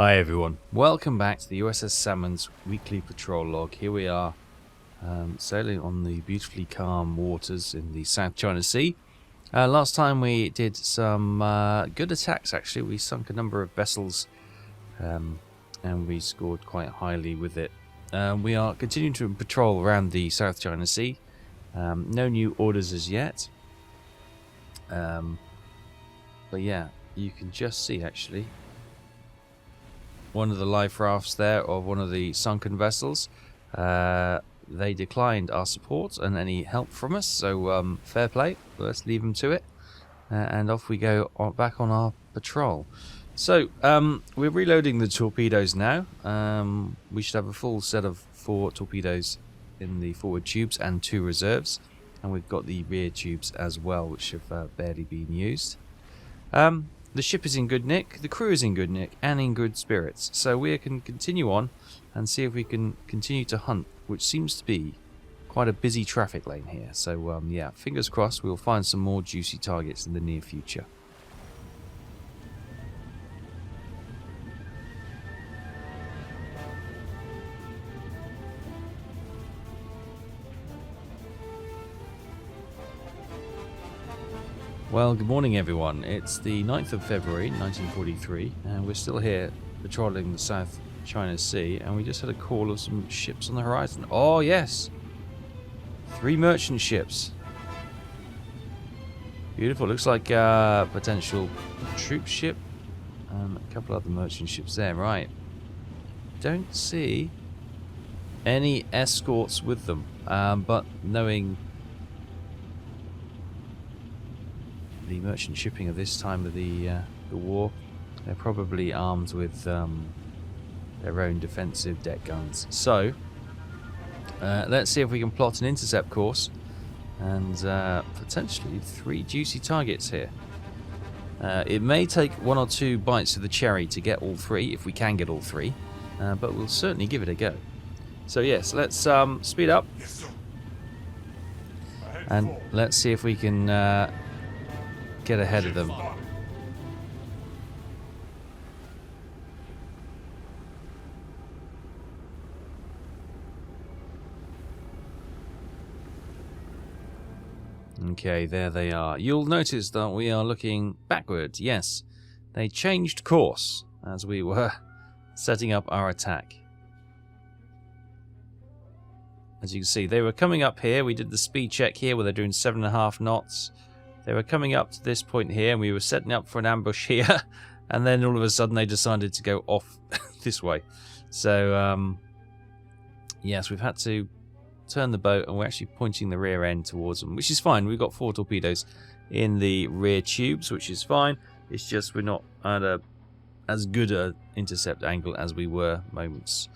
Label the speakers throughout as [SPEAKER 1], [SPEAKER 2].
[SPEAKER 1] Hi everyone, welcome back to the USS Salmon's weekly patrol log. Here we are, sailing on the beautifully calm waters in the South China Sea. Last time we did some good attacks actually. We sunk a number of vessels and we scored quite highly with it. We are continuing to patrol around the South China Sea. No new orders as yet. But yeah, you can just see actually one of the life rafts there of one of the sunken vessels. They declined our support and any help from us, so fair play. Let's leave them to it, and off we go back on our patrol. So we're reloading the torpedoes now. We should have a full set of 4 torpedoes in the forward tubes and 2 reserves, and we've got the rear tubes as well, which have barely been used. The ship is in good nick, the crew is in good nick, and in good spirits. So we can continue on and see if we can continue to hunt, which seems to be quite a busy traffic lane here. So yeah, fingers crossed we'll find some more juicy targets in the near future. Well, good morning everyone. It's the 9th of February 1943 and we're still here patrolling the South China Sea, and we just had a call of some ships on the horizon. Oh yes! 3 merchant ships. Beautiful. Looks like a potential troop ship and a couple other merchant ships there. Right. Don't see any escorts with them, but knowing the merchant shipping of this time of the war, they're probably armed with their own defensive deck guns. So let's see if we can plot an intercept course and potentially 3 juicy targets here. It may take 1 or 2 bites of the cherry to get all 3, if we can get all 3, but we'll certainly give it a go. So yes, let's speed up and let's see if we can get ahead of them. Okay, there they are. You'll notice that we are looking backwards. Yes, they changed course as we were setting up our attack. As you can see, they were coming up here. We did the speed check here where they're doing 7.5 knots. They were coming up to this point here, and we were setting up for an ambush here, and then all of a sudden they decided to go off this way. So, yes, we've had to turn the boat, and we're actually pointing the rear end towards them, which is fine. We've got 4 torpedoes in the rear tubes, which is fine. It's just we're not at as good an intercept angle as we were moments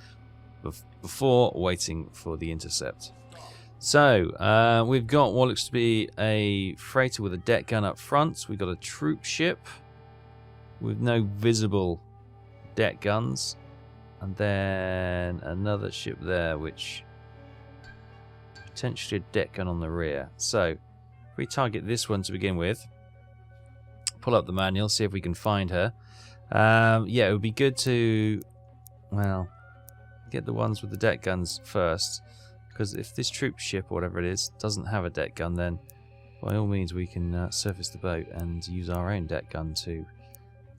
[SPEAKER 1] before waiting for the intercept. So, we've got what looks to be a freighter with a deck gun up front. We've got a troop ship with no visible deck guns. And then another ship there, which potentially a deck gun on the rear. So, if we target this one to begin with, pull up the manual, see if we can find her. Yeah, it would be good to, well, get the ones with the deck guns first. Because if this troop ship, or whatever it is, doesn't have a deck gun, then by all means we can surface the boat and use our own deck gun to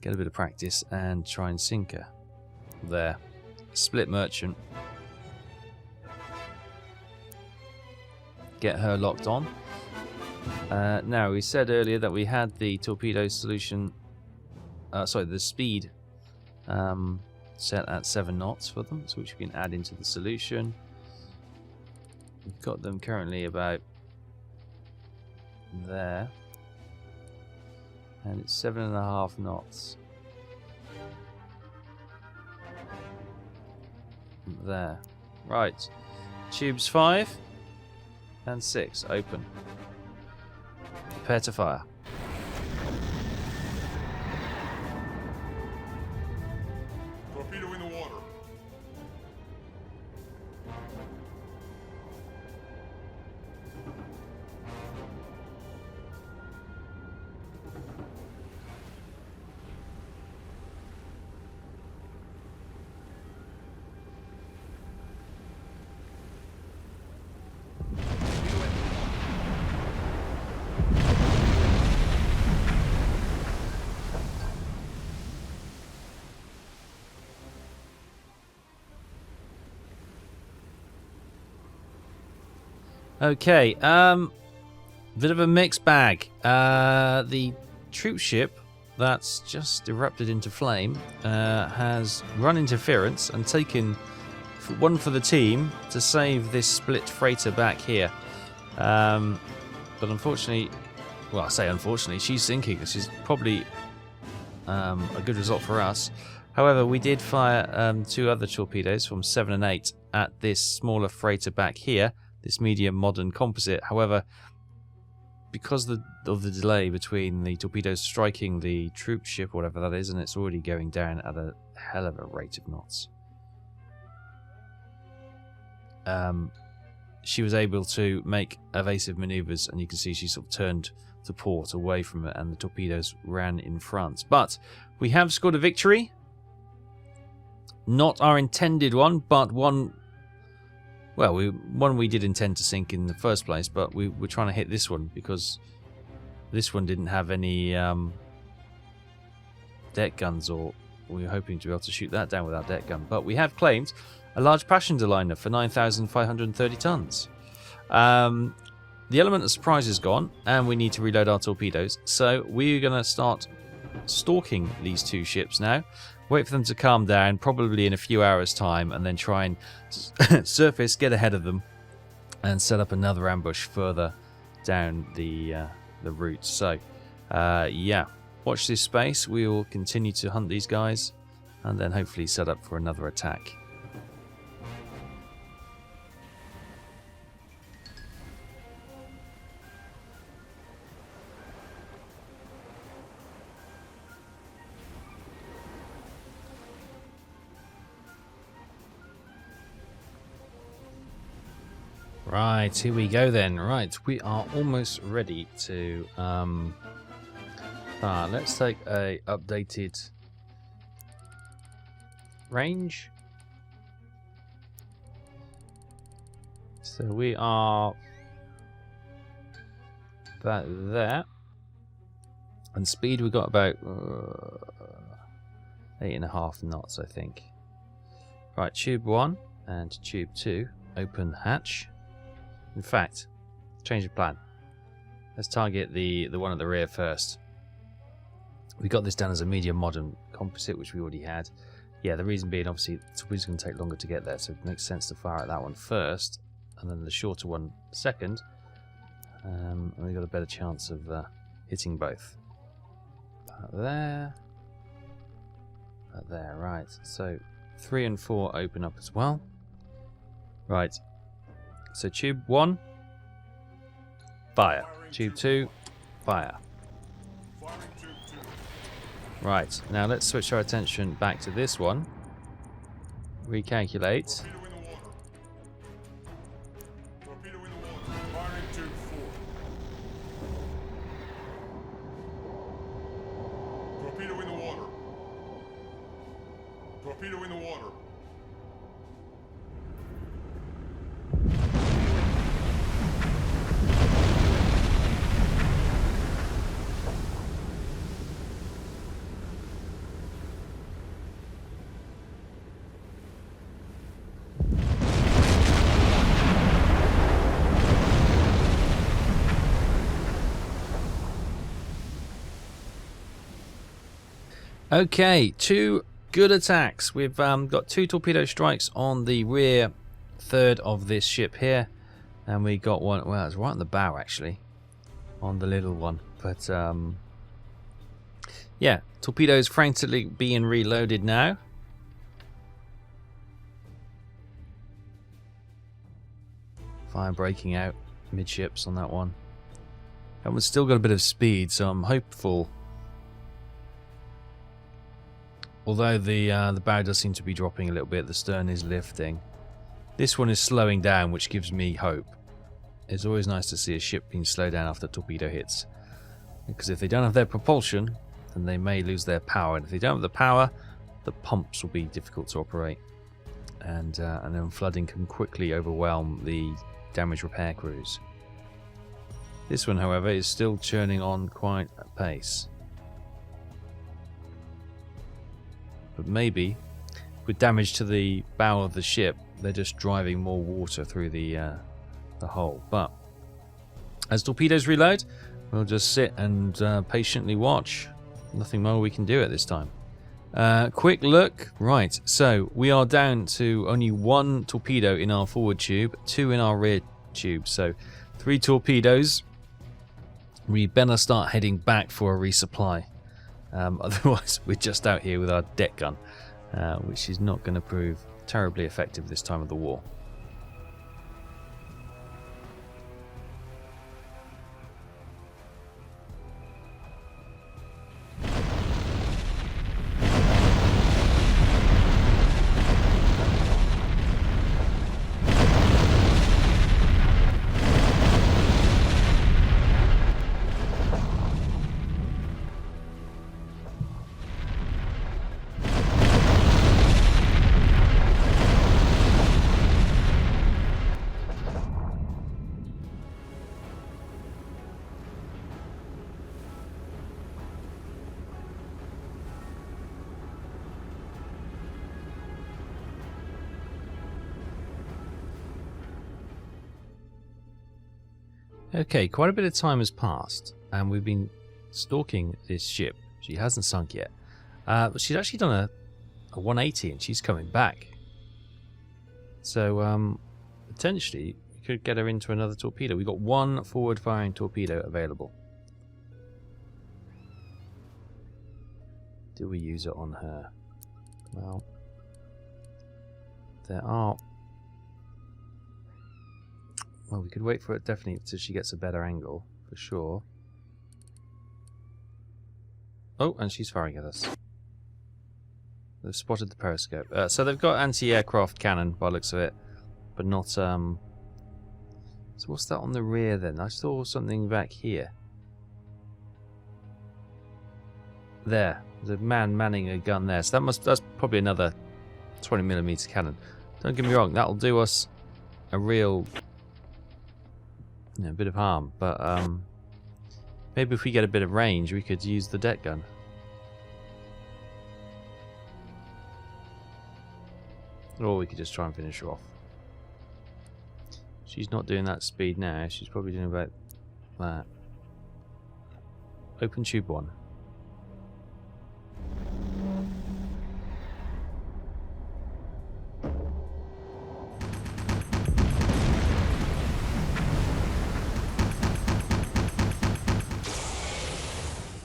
[SPEAKER 1] get a bit of practice and try and sink her. There. Split merchant. Get her locked on. Now, we said earlier that we had the torpedo solution, the speed set at 7 knots for them, so which we can add into the solution. We've got them currently about there, and it's 7.5 knots. There. Right. Tubes 5 and 6 open. Prepare to fire.
[SPEAKER 2] Torpedo in the water.
[SPEAKER 1] Okay, bit of a mixed bag. The troop ship that's just erupted into flame has run interference and taken one for the team to save this split freighter back here. But unfortunately, well, I say unfortunately, she's sinking. This is probably a good result for us. However, we did fire 2 other torpedoes from 7 and 8 at this smaller freighter back here, this medium modern composite. However, because of the delay between the torpedoes striking the troop ship, or whatever that is, and it's already going down at a hell of a rate of knots, she was able to make evasive maneuvers, and you can see she sort of turned to port away from it, and the torpedoes ran in front. But we have scored a victory. Not our intended one, but one. Well, one we did intend to sink in the first place, but we were trying to hit this one because this one didn't have any deck guns, or we were hoping to be able to shoot that down without deck gun. But we have claimed a large passenger liner for 9,530 tons. The element of surprise is gone, and we need to reload our torpedoes. So we're going to start stalking these 2 ships now. Wait for them to calm down, probably in a few hours' time, and then try and surface, get ahead of them, and set up another ambush further down the route. So, yeah, watch this space. We will continue to hunt these guys, and then hopefully set up for another attack. Right, here we go then. Right, we are almost ready to let's take a updated range. So we are about there, and speed we got about 8.5 knots, I think. Right, tube 1 and tube 2, open hatch. In fact, change of plan. Let's target the one at the rear first. We got this done as a medium modern composite, which we already had. Yeah, the reason being, obviously, it's going to take longer to get there, so it makes sense to fire at that one first, and then the shorter one second. And we've got a better chance of hitting both. There. There, right. So 3 and 4 open up as well. Right. So tube 1, fire. Tube 2, fire. Right, now let's switch our attention back to this one. Recalculate.
[SPEAKER 2] Torpedo in the water. Firing tube 4. Torpedo in the water. Torpedo in the water.
[SPEAKER 1] Okay, 2 good attacks. We've got 2 torpedo strikes on the rear third of this ship here, and we got one. Well, it's right on the bow actually, on the little one. But yeah, torpedoes frantically being reloaded now. Fire breaking out midships on that one. That one's still got a bit of speed, so I'm hopeful. Although the bow does seem to be dropping a little bit, the stern is lifting. This one is slowing down, which gives me hope. It's always nice to see a ship being slowed down after torpedo hits, because if they don't have their propulsion, then they may lose their power. And if they don't have the power, the pumps will be difficult to operate, and then flooding can quickly overwhelm the damage repair crews. This one, however, is still churning on quite a pace. But maybe, with damage to the bow of the ship, they're just driving more water through the the hull. But as torpedoes reload, we'll just sit and patiently watch. Nothing more we can do at this time. Quick look. Right, so we are down to only 1 torpedo in our forward tube, 2 in our rear tube. So 3 torpedoes. We better start heading back for a resupply. Otherwise, we're just out here with our deck gun, which is not going to prove terribly effective this time of the war. Okay, quite a bit of time has passed, and we've been stalking this ship. She hasn't sunk yet. But she's actually done a 180, and she's coming back. So, potentially, we could get her into another torpedo. We've got 1 forward-firing torpedo available. Do we use it on her? Well, there are... Well, we could wait for it definitely until she gets a better angle, for sure. Oh, and she's firing at us. They've spotted the periscope. So they've got anti-aircraft cannon, by the looks of it, but not... So what's that on the rear then? I saw something back here. There. There's a man manning a gun there. So that's probably another 20mm cannon. Don't get me wrong, that'll do us a real... a bit of harm, but maybe if we get a bit of range, we could use the deck gun. Or we could just try and finish her off. She's not doing that speed now. She's probably doing about that. Open tube 1.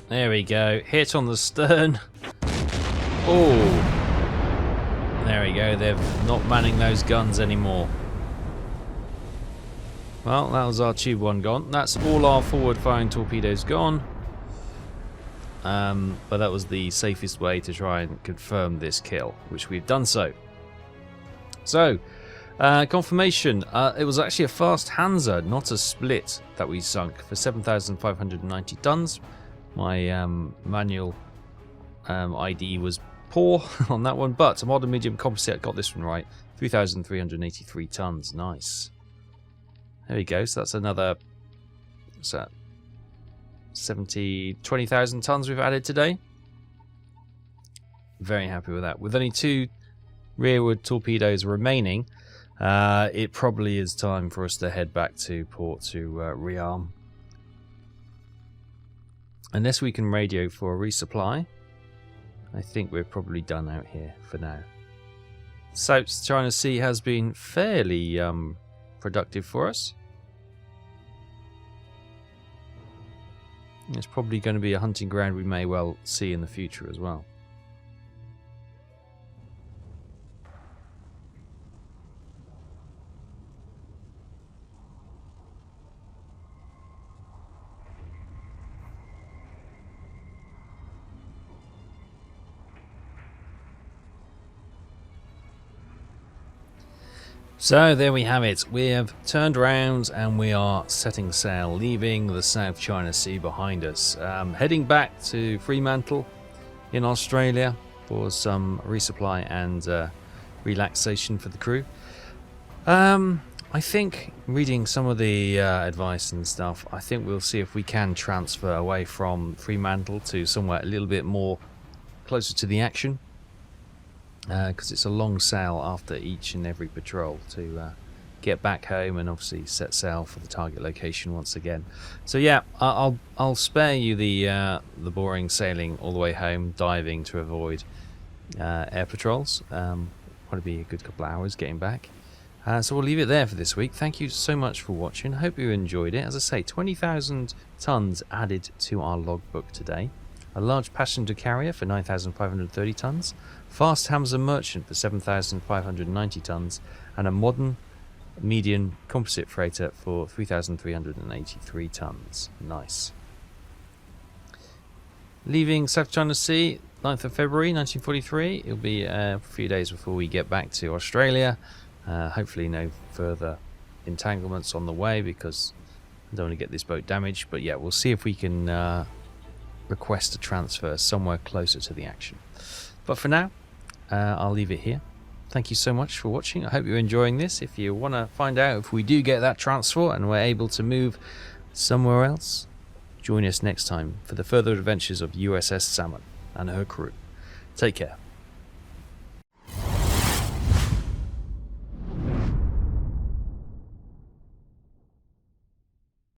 [SPEAKER 1] There we go. Hit on the stern. Oh. There we go. They're not manning those guns anymore. Well, that was our tube 1 gone. That's all our forward-firing torpedoes gone. But that was the safest way to try and confirm this kill, which we've done so. So, confirmation. It was actually a fast Hansa, not a split, that we sunk for 7,590 tons. My manual ID was poor on that one, but a modern medium composite got this one right. 3,383 tons. Nice. There we go. So that's another 20,000 tons we've added today. Very happy with that. With only 2 rearward torpedoes remaining, it probably is time for us to head back to port to rearm. Unless we can radio for a resupply, I think we're probably done out here for now. South China Sea has been fairly productive for us. It's probably going to be a hunting ground we may well see in the future as well. So there we have it. We have turned around and we are setting sail, leaving the South China Sea behind us. Heading back to Fremantle in Australia for some resupply and relaxation for the crew. I think, reading some of the advice and stuff, I think we'll see if we can transfer away from Fremantle to somewhere a little bit more closer to the action. Because it's a long sail after each and every patrol to get back home and obviously set sail for the target location once again. So yeah, I'll spare you the boring sailing all the way home, diving to avoid air patrols. Probably be a good couple of hours getting back. So we'll leave it there for this week. Thank you so much for watching. I hope you enjoyed it. As I say, 20,000 tons added to our logbook today. A large passenger carrier for 9,530 tons, fast Hamza merchant for 7,590 tons, and a modern medium composite freighter for 3,383 tons. Nice. Leaving South China Sea, 9th of February 1943. It'll be a few days before we get back to Australia. Hopefully no further entanglements on the way, because I don't want to get this boat damaged. But yeah, we'll see if we can request a transfer somewhere closer to the action. But for now, I'll leave it here. Thank you so much for watching. I hope you're enjoying this. If you want to find out if we do get that transfer and we're able to move somewhere else, join us next time for the further adventures of USS Salmon and her crew. Take care.